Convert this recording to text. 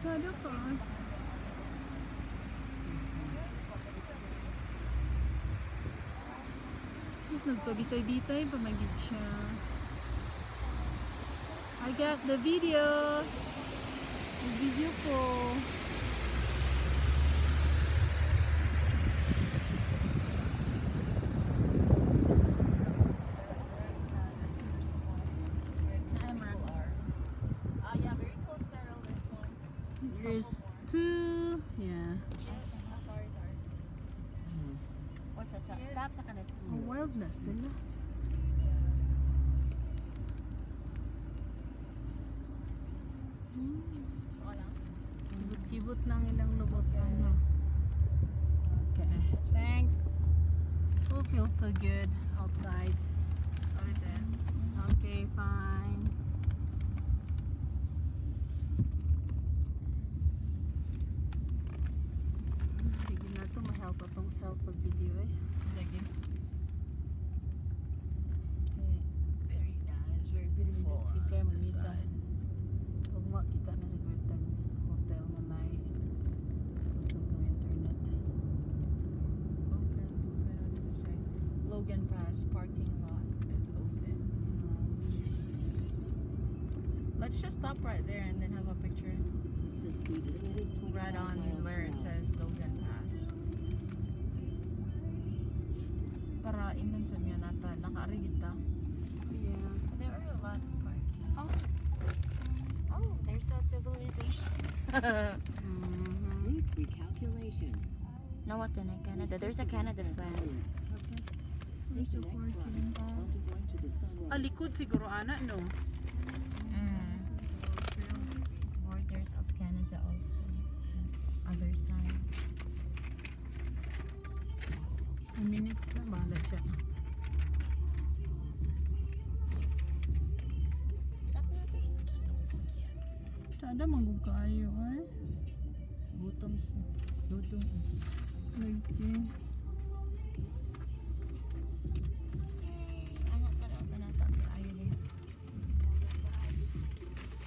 Sada ka. Tapos nagpabitay-bitay pa magig siya. I got the video. Yung video ko. There's two. Yeah. Sorry. What's that? Stop sa kanan. Oh, wildness sila. Ibot ng ilang lubot na. Okay. Thanks. Oh, feels so good outside. Okay, fine. Sige na ito, ma-help atong self pag-video eh. Lagi. Okay. Very nice, very beautiful. Kaya on this manita. side. Huwag makita na sa gwertang hotel nga na kusog ng internet. Open on this side. Logan Pass parking lot is open. Let's just stop right there and then have a picture. The speed limit is 25 Right on miles where per it hour. says Logan Pass. Para inon sa niya nata, nakaarigid ta. Yeah. There are a lot of cars. Oh, there's a civilization. Mm-hmm. Route recalculation. No, what in Canada? There's a Canada flag. Take the next right onto going to the sunrise. Likod siguro, ana, no? Borders of Canada also. Other side. Minutes na, bahala siya. Sada manggug kayo, eh. Gutoms. Dudong. Lagi.